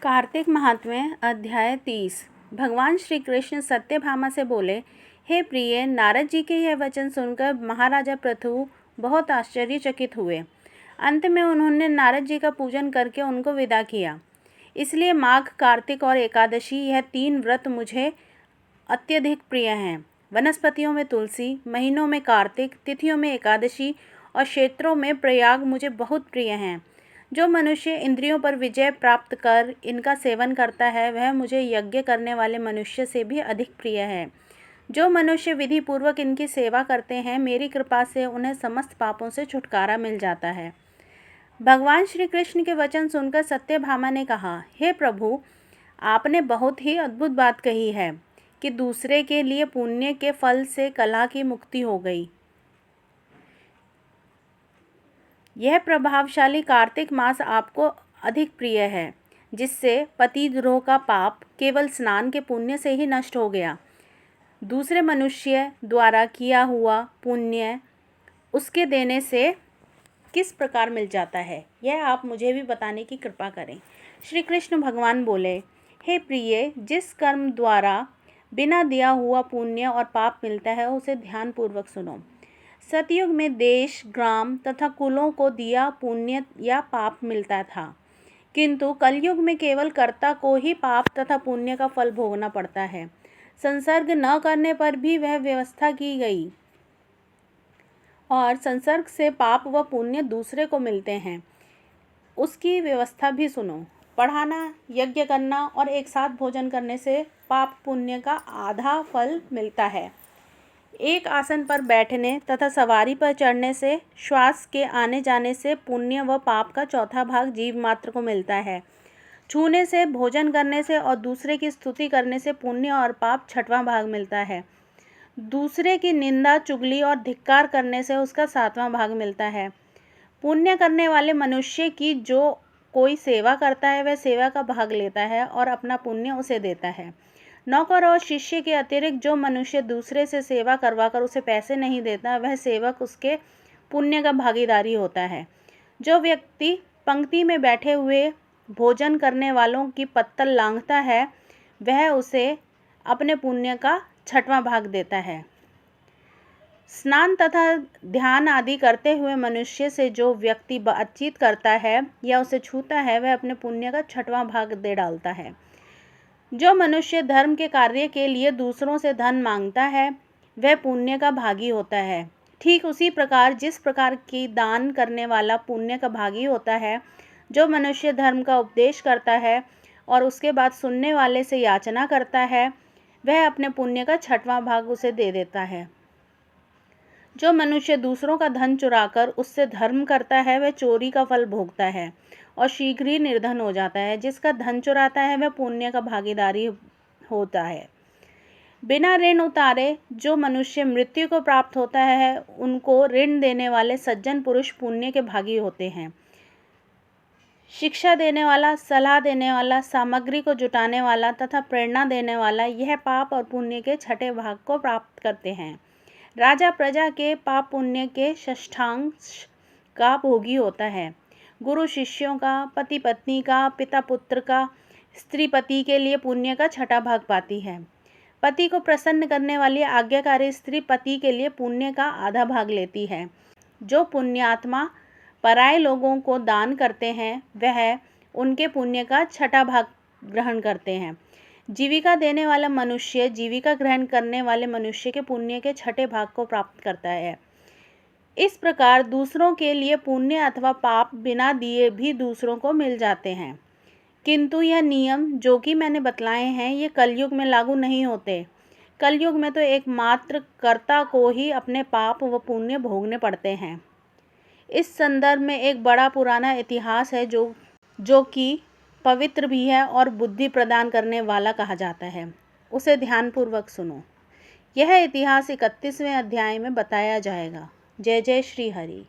कार्तिक महात्म्य अध्याय 30। भगवान श्री कृष्ण सत्यभामा से बोले, हे प्रिय, नारद जी के यह वचन सुनकर महाराजा पृथु बहुत आश्चर्यचकित हुए। अंत में उन्होंने नारद जी का पूजन करके उनको विदा किया। इसलिए माघ, कार्तिक और एकादशी, यह 3 व्रत मुझे अत्यधिक प्रिय हैं। वनस्पतियों में तुलसी, महीनों में कार्तिक, तिथियों में एकादशी और क्षेत्रों में प्रयाग मुझे बहुत प्रिय हैं। जो मनुष्य इंद्रियों पर विजय प्राप्त कर इनका सेवन करता है, वह मुझे यज्ञ करने वाले मनुष्य से भी अधिक प्रिय है। जो मनुष्य विधि पूर्वक इनकी सेवा करते हैं, मेरी कृपा से उन्हें समस्त पापों से छुटकारा मिल जाता है। भगवान श्री कृष्ण के वचन सुनकर सत्यभामा ने कहा, हे प्रभु, आपने बहुत ही अद्भुत बात कही है कि दूसरे के लिए पुण्य के फल से कलह की मुक्ति हो गई। यह प्रभावशाली कार्तिक मास आपको अधिक प्रिय है, जिससे पतिद्रोह का पाप केवल स्नान के पुण्य से ही नष्ट हो गया। दूसरे मनुष्य द्वारा किया हुआ पुण्य उसके देने से किस प्रकार मिल जाता है, यह आप मुझे भी बताने की कृपा करें। श्री कृष्ण भगवान बोले, हे प्रिय, जिस कर्म द्वारा बिना दिया हुआ पुण्य और पाप मिलता है, उसे ध्यानपूर्वक सुनो। सतयुग में देश, ग्राम तथा कुलों को दिया पुण्य या पाप मिलता था, किंतु कलयुग में केवल कर्ता को ही पाप तथा पुण्य का फल भोगना पड़ता है। संसर्ग न करने पर भी वह व्यवस्था की गई और संसर्ग से पाप व पुण्य दूसरे को मिलते हैं, उसकी व्यवस्था भी सुनो। पढ़ाना, यज्ञ करना और एक साथ भोजन करने से पाप पुण्य का आधा फल मिलता है। एक आसन पर बैठने तथा सवारी पर चढ़ने से, श्वास के आने जाने से पुण्य व पाप का चौथा भाग जीव मात्र को मिलता है। छूने से, भोजन करने से और दूसरे की स्तुति करने से पुण्य और पाप 6वां भाग मिलता है। दूसरे की निंदा, चुगली और धिक्कार करने से उसका 7वां भाग मिलता है। पुण्य करने वाले मनुष्य की जो कोई सेवा करता है, वह सेवा का भाग लेता है और अपना पुण्य उसे देता है। नौकर और शिष्य के अतिरिक्त जो मनुष्य दूसरे से सेवा करवाकर उसे पैसे नहीं देता, वह सेवक उसके पुण्य का भागीदारी होता है। जो व्यक्ति पंक्ति में बैठे हुए भोजन करने वालों की पत्तल लांघता है, वह उसे अपने पुण्य का 6वां भाग देता है। स्नान तथा ध्यान आदि करते हुए मनुष्य से जो व्यक्ति बातचीत करता है या उसे छूता है, वह अपने पुण्य का 6वां भाग दे डालता है। जो मनुष्य धर्म के कार्य के लिए दूसरों से धन मांगता है, वह पुण्य का भागी होता है। ठीक उसी प्रकार जिस प्रकार की दान करने वाला पुण्य का भागी होता है, जो मनुष्य धर्म का उपदेश करता है और उसके बाद सुनने वाले से याचना करता है, वह अपने पुण्य का 6वां भाग उसे दे देता है। जो मनुष्य दूसरों का धन चुराकर उससे धर्म करता है, वह चोरी का फल भोगता है और शीघ्र ही निर्धन हो जाता है। जिसका धन चुराता है, वह पुण्य का भागीदारी होता है। बिना ऋण उतारे जो मनुष्य मृत्यु को प्राप्त होता है, उनको ऋण देने वाले सज्जन पुरुष पुण्य के भागी होते हैं। शिक्षा देने वाला, सलाह देने वाला, सामग्री को जुटाने वाला तथा प्रेरणा देने वाला, यह पाप और पुण्य के 6ठे भाग को प्राप्त करते हैं। राजा प्रजा के पाप पुण्य के षष्ठांश का भोगी होता है। गुरु शिष्यों का, पति पत्नी का, पिता पुत्र का, स्त्री पति के लिए पुण्य का 6ठा भाग पाती है। पति को प्रसन्न करने वाली आज्ञाकारी स्त्री पति के लिए पुण्य का आधा भाग लेती है। जो पुण्यात्मा पराये लोगों को दान करते हैं, वह उनके पुण्य का 6ठा भाग ग्रहण करते हैं। जीविका देने वाला मनुष्य जीविका ग्रहण करने वाले मनुष्य के पुण्य के 6ठे भाग को प्राप्त करता है। इस प्रकार दूसरों के लिए पुण्य अथवा पाप बिना दिए भी दूसरों को मिल जाते हैं, किंतु यह नियम जो कि मैंने बतलाए हैं, ये कलयुग में लागू नहीं होते। कलयुग में तो एकमात्र कर्ता को ही अपने पाप व पुण्य भोगने पड़ते हैं। इस संदर्भ में एक बड़ा पुराना इतिहास है जो कि पवित्र भी है और बुद्धि प्रदान करने वाला कहा जाता है। उसे ध्यानपूर्वक सुनो। यह इतिहास 31वें अध्याय में बताया जाएगा। जय जय श्री हरि।